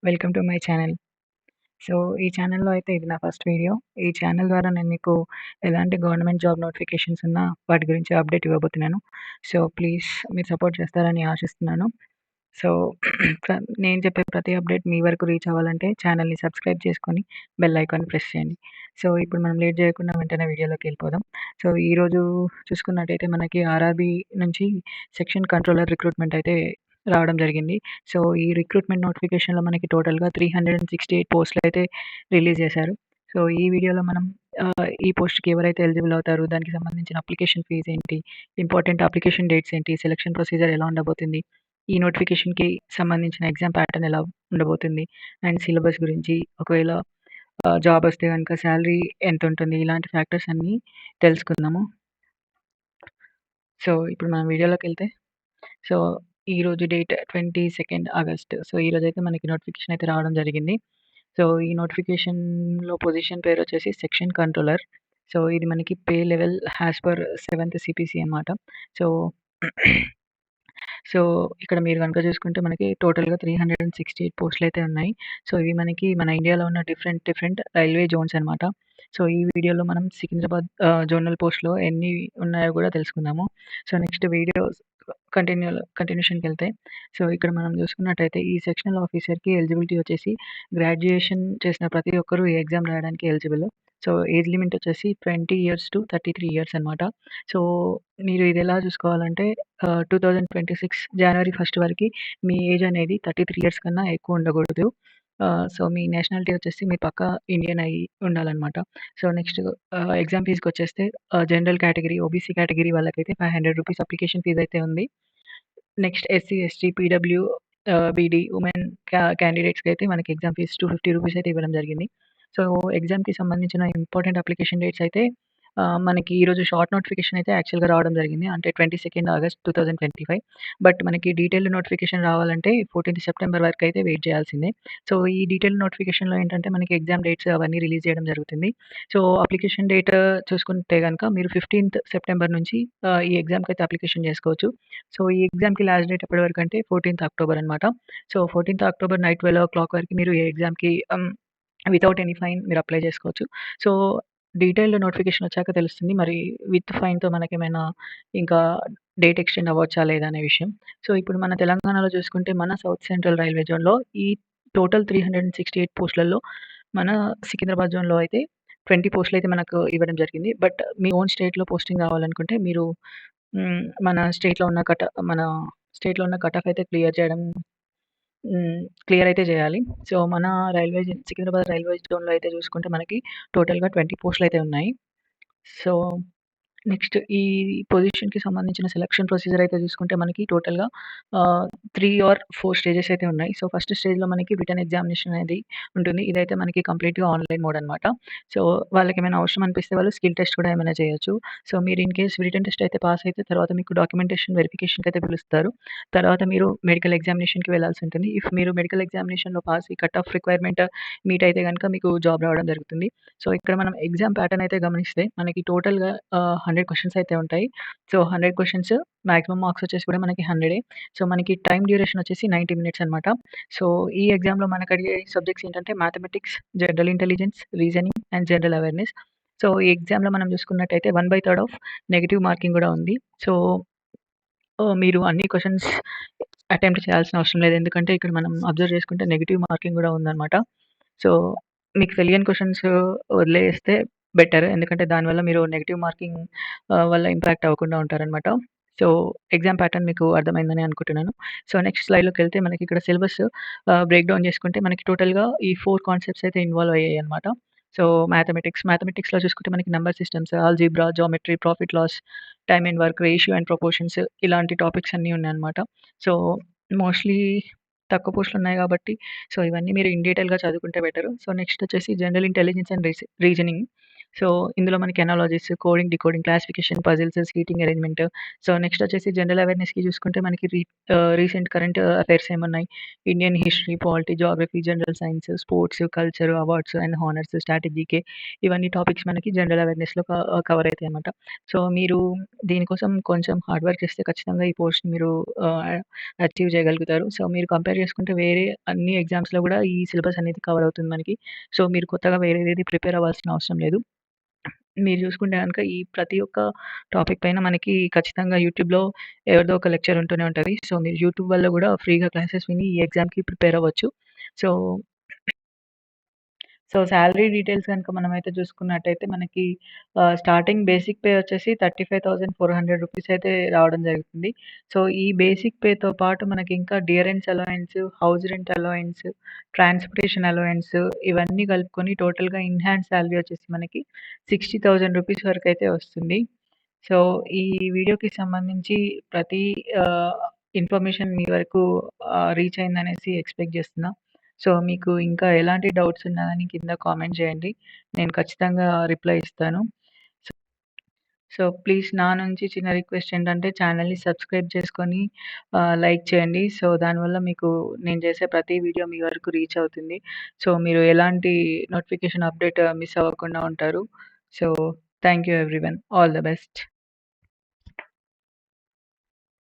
Welcome to my channel. So, ఈ ఛానల్‌లో అయితే ఇది నా ఫస్ట్ వీడియో. ఈ ఛానల్ ద్వారా నేను మీకు ఎలాంటి గవర్నమెంట్ జాబ్ నోటిఫికేషన్స్ ఉన్నా వాటి గురించి అప్డేట్ ఇవ్వబోతున్నాను. సో, ప్లీజ్ మీరు సపోర్ట్ చేస్తారని ఆశిస్తున్నాను. సో, నేను చెప్పే ప్రతి అప్డేట్ మీ వరకు రీచ్ అవ్వాలంటే ఛానల్‌ని సబ్స్క్రైబ్ చేసుకొని బెల్ ఐకాన్ ప్రెస్ చేయండి. సో, ఇప్పుడు మనం లేట్ చేయకుండా వెంటనే వీడియోలోకెళ్ళిపోదాం. సో, ఈరోజు చూసుకున్నట్టయితే మనకి ఆర్ఆర్‌బీ నుంచి సెక్షన్ కంట్రోలర్ రిక్రూట్‌మెంట్ అయితే రావడం జరిగింది. సో, ఈ రిక్రూట్‌మెంట్ నోటిఫికేషన్‌లో మనకి టోటల్‌గా 368 పోస్టులయితే రిలీజ్ చేశారు. సో, ఈ వీడియోలో మనం ఈ పోస్ట్‌కి ఎవరైతే ఎలిజిబుల్ అవుతారు, దానికి సంబంధించిన అప్లికేషన్ ఫీజ్ ఏంటి, ఇంపార్టెంట్ అప్లికేషన్ డేట్స్ ఏంటి, సెలక్షన్ ప్రొసీజర్ ఎలా ఉండబోతుంది, ఈ నోటిఫికేషన్‌కి సంబంధించిన ఎగ్జామ్ ప్యాటర్న్ ఎలా ఉండబోతుంది, అండ్ సిలబస్ గురించి, ఒకవేళ జాబ్ వస్తే గనుక సాలరీ ఎంతుంటుంది, ఇలాంటి ఫ్యాక్టర్స్ అన్నీ తెలుసుకుందాము. సో, ఇప్పుడు మనం వీడియోలోకెళ్తే సో, ఈరోజు డేట్ 22 ఆగస్ట్. సో, ఈరోజైతే మనకి నోటిఫికేషన్ అయితే రావడం జరిగింది. సో, ఈ నోటిఫికేషన్‌లో పొజిషన్ పేరొచ్చేసి సెక్షన్ కంట్రోలర్. సో, ఇది మనకి pay level as per 7th CPC అనమాట. సో, సో, ఇక్కడ మీరు గనుక చూసుకుంటే మనకి టోటల్‌గా 368 పోస్టులయితే ఉన్నాయి. సో, ఇవి మనకి మన ఇండియాలో ఉన్న డిఫరెంట్ రైల్వే జోన్స్ అనమాట. సో, ఈ వీడియోలో మనం సికింద్రాబాద్ జోనల్ పోస్ట్‌లో ఎన్ని ఉన్నాయో గూడా తెలుసుకుందాము. సో, నెక్స్ట్ వీడియో కంటిన్యూషన్‌కెళ్తే సో, ఇక్కడ మనం చూసుకున్నట్టయితే ఈ సెక్షనల్ ఆఫీసర్‌కి ఎలిజిబిలిటీ వచ్చేసి గ్రాడ్యుయేషన్ చేసిన ప్రతి ఒక్కరు ఈ ఎగ్జామ్ రాయడానికి ఎలిజిబుల్. సో, ఏజ్ లిమిట్ వచ్చేసి 20 ఇయర్స్ టు 33 ఇయర్స్ అనమాట. సో, మీరు ఇది ఎలా చూసుకోవాలంటే 2026 జనవరి 1 వరకి మీ ఏజ్ అనేది 33 ఇయర్స్ కన్నా ఎక్కువ ఉండకూడదు. సో, మీ నేషనాలిటీ వచ్చేసి మీరు పక్కా ఇండియన్ అయ్యి ఉండాలనమాట. సో, నెక్స్ట్ ఎగ్జామ్ ఫీజ్‌కొచ్చేస్తే జనరల్ కేటగిరీ, ఓబీసీ కేటగిరీ వాళ్ళకైతే రూ. 500 అప్లికేషన్ ఫీజ్ అయితే ఉంది. Next SC, ST, PW, BD women క్యాండిడేట్స్‌కి అయితే మనకి ఎగ్జామ్ ఫీజ్ రూ. 250 అయితే ఇవ్వడం జరిగింది. సో, ఎగ్జామ్‌కి సంబంధించిన ఇంపార్టెంట్ అప్లికేషన్ డేట్స్ అయితే మనకి ఈరోజు షార్ట్ నోటిఫికేషన్ అయితే యాక్చువల్‌గా రావడం జరిగింది. అంటే 22 ఆగస్ట్ 2025. బట్ మనకి డీటెయిల్డ్ నోటిఫికేషన్ రావాలంటే 14 సెప్టెంబర్ వరకు అయితే వెయిట్ చేయాల్సిందే. సో, ఈ డీటెయిల్డ్ నోటిఫికేషన్‌లో ఏంటంటే మనకి ఎగ్జామ్ డేట్స్ అవన్నీ రిలీజ్ చేయడం జరుగుతుంది. సో, అప్లికేషన్ డేట్ చూసుకుంటే గనుక మీరు 15th సెప్టెంబర్ నుంచి ఈ ఎగ్జామ్‌కైతే అప్లికేషన్ చేసుకోవచ్చు. సో, ఈ ఎగ్జామ్‌కి లాస్ట్ డేట్ ఎప్పటి వరకంటే 14th అక్టోబర్ అనమాట. సో, 14th అక్టోబర్ నైట్ 12:00 వరకు మీరు ఈ ఎగ్జామ్‌కి వితౌట్ ఎనీ ఫైన్ మీరు అప్లై చేసుకోవచ్చు. సో, డీటెయిల్డ్ నోటిఫికేషన్ వచ్చాక తెలుస్తుంది. మరి విత్ ఫైన్‌తో మనకేమైనా ఇంకా డేట్ ఎక్స్‌టెండ్ అవ్వచ్చా లేదా అనే విషయం. సో, ఇప్పుడు మన తెలంగాణలో చూసుకుంటే మన సౌత్ సెంట్రల్ రైల్వే జోన్‌లో ఈ టోటల్ 368 పోస్టులలో మన సికింద్రాబాద్ జోన్‌లో అయితే 20 పోస్టులయితే మనకు ఇవ్వడం జరిగింది. బట్ మీ ఓన్ స్టేట్‌లో పోస్టింగ్ కావాలనుకుంటే మీరు మన స్టేట్‌లో ఉన్న మన స్టేట్‌లో ఉన్న కట్ ఆఫ్ అయితే క్లియర్ అయితే చేయాలి. సో, మన సికింద్రాబాద్ రైల్వే జోన్‌లో అయితే చూసుకుంటే మనకి టోటల్‌గా 20 పోస్టులయితే ఉన్నాయి. సో, నెక్స్ట్ ఈ పొజిషన్‌కి సంబంధించిన సెలక్షన్ ప్రొసీజర్ అయితే చూసుకుంటే మనకి టోటల్‌గా 3 ఆర్ 4 స్టేజెస్ అయితే ఉన్నాయి. సో, ఫస్ట్ స్టేజ్‌లో మనకి రిటన్ ఎగ్జామినేషన్ అనేది ఉంటుంది. ఇదైతే మనకి కంప్లీట్‌గా ఆన్‌లైన్ మోడ్ అనమాట. సో, వాళ్ళకేమైనా అవసరం అనిపిస్తే వాళ్ళు స్కిల్ టెస్ట్ కూడా ఏమైనా చేయొచ్చు. సో, మీరు ఇన్ కేస్ రిటన్ టెస్ట్ అయితే పాస్ అయితే తర్వాత మీకు డాక్యుమెంటేషన్ వెరిఫికేషన్‌కి అయితే పిలుస్తారు. తర్వాత మీరు మెడికల్ ఎగ్జామినేషన్‌కి వెళ్ళాల్సి ఉంటుంది. ఇఫ్ మీరు మెడికల్ ఎగ్జామినేషన్‌లో పాస్ ఈ కట్ ఆఫ్ రిక్వైర్మెంట్ మీట్ అయితే గనుక మీకు జాబ్ రావడం జరుగుతుంది. సో, ఇక్కడ మనం ఎగ్జామ్ ప్యాటర్న్ అయితే గమనిస్తే మనకి టోటల్‌గా 100 క్వెషన్స్ అయితే ఉంటాయి. సో, 100 క్వెషన్స్ మాక్సిమం మార్క్స్ వచ్చేసి కూడా మనకి 100. సో, మనకి టైమ్ డ్యూరేషన్ వచ్చేసి 90 మినిట్స్ అనమాట. సో, ఈ ఎగ్జామ్‌లో మనకు అడిగే సబ్జెక్ట్స్ ఏంటంటే mathematics, general intelligence, reasoning and general awareness. So, ఈ ఎగ్జామ్‌లో మనం చూసుకున్నట్టయితే 1/3 ఆఫ్ నెగెటివ్ మార్కింగ్ కూడా ఉంది. సో, మీరు అన్ని క్వెషన్స్ అటెంప్ట్ చేయాల్సిన అవసరం లేదు. ఎందుకంటే ఇక్కడ మనం అబ్జర్వ్ చేసుకుంటే నెగెటివ్ మార్కింగ్ కూడా ఉందనమాట. సో, మీకు తెలియని క్వెషన్స్ వదిలేస్తే బెటర్. ఎందుకంటే దానివల్ల మీరు నెగెటివ్ మార్కింగ్ వల్ల ఇంపాక్ట్ అవ్వకుండా ఉంటారనమాట. సో, ఎగ్జామ్ ప్యాటర్న్ మీకు అర్థమైందని అనుకుంటున్నాను. సో, నెక్స్ట్ స్లైడ్‌లోకెళ్తే మనకి ఇక్కడ సిలబస్ బ్రేక్ డౌన్ చేసుకుంటే మనకి టోటల్‌గా ఈ 4 కాన్సెప్ట్స్ అయితే ఇన్వాల్వ్ అయ్యాయన్నమాట. సో, మ్యాథమెటిక్స్‌లో చూసుకుంటే మనకి number systems, algebra, geometry, profit loss, time and work, ratio and proportions ఇలాంటి టాపిక్స్ అన్నీ ఉన్నాయన్నమాట. సో, మోస్ట్‌లీ తక్కువ పోస్టులున్నాయి కాబట్టి సో, ఇవన్నీ మీరు ఇన్ డీటెయిల్‌గా చదువుకుంటే బెటరు. సో, నెక్స్ట్ వచ్చేసి general intelligence and reasoning. So, ఇందులో మనకి analogies, coding, decoding, classification, puzzles, seating arrangement. So, next వచ్చేసి జనరల్ అవేర్‌నెస్‌కి చూసుకుంటే మనకి రీసెంట్ కరెంట్ అఫైర్స్ ఏమున్నాయి, Indian history, polity, geography, general science, sports, culture, awards and honours, స్ట్రాటజీకే ఇవన్నీ టాపిక్స్ మనకి జనరల్ అవేర్‌నెస్‌లో కవర్ అయితాయన్నమాట. సో, మీరు దీనికోసం కొంచెం హార్డ్ వర్క్ చేస్తే ఖచ్చితంగా ఈ పోస్ట్‌ని మీరు ఆహ్, అచీవ్ చేయగలుగుతారు. సో, మీరు కంపేర్ చేసుకుంటే వేరే అన్ని ఎగ్జామ్స్‌లో గూడా ఈ సిలబస్ అనేది కవర్ అవుతుంది మనకి. సో, మీరు కొత్తగా వేరేదేది ప్రిపేర్ అవ్వాల్సిన అవసరం లేదు. మీరు చూసుకుంటే గనక ఈ ప్రతి ఒక్క టాపిక్ పైన మనకి ఖచ్చితంగా యూట్యూబ్‌లో ఎవరిదో ఒక లెక్చర్ ఉంటూనే ఉంటది. సో, మీరు యూట్యూబ్ వల్ల గూడా ఫ్రీగా క్లాసెస్ విని ఈ ఎగ్జామ్‌కి ప్రిపేర్ అవ్వచ్చు. సో సాలరీ డీటెయిల్స్ గనుక మనమైతే చూసుకున్నట్టయితే మనకి స్టార్టింగ్ బేసిక్ పే వచ్చేసి 35,400 రూపీస్ అయితే రావడం జరుగుతుంది. సో, ఈ బేసిక్ పేతో పాటు మనకి ఇంకా dearness allowance, house rent allowance, transportation allowance ఇవన్నీ కలుపుకొని టోటల్‌గా ఇన్ హ్యాండ్ సాలరీ వచ్చేసి మనకి 60,000 రూపీస్ వరకైతే వస్తుంది. సో, ఈ వీడియోకి సంబంధించి ప్రతి ఆహ్, ఇన్ఫర్మేషన్ మీ వరకు రీచ్ అయిందనేసి ఎక్స్‌పెక్ట్ చేస్తున్నా. సో, మీకు ఇంకా ఎలాంటి డౌట్స్ ఉన్నా గాని కింద కామెంట్ చేయండి. నేను ఖచ్చితంగా రిప్లై ఇస్తాను. సో, ప్లీజ్ నా నుంచి చిన్న రిక్వెస్ట్ ఏంటంటే ఛానెల్‌ని సబ్స్క్రైబ్ చేసుకొని లైక్ చేయండి. సో, దానివల్ల మీకు నేను చేసే ప్రతి వీడియో మీ వరకు రీచ్ అవుతుంది. సో, మీరు ఎలాంటి నోటిఫికేషన్ అప్డేట్ మిస్ అవ్వకుండా ఉంటారు. So, thank you everyone. All the best.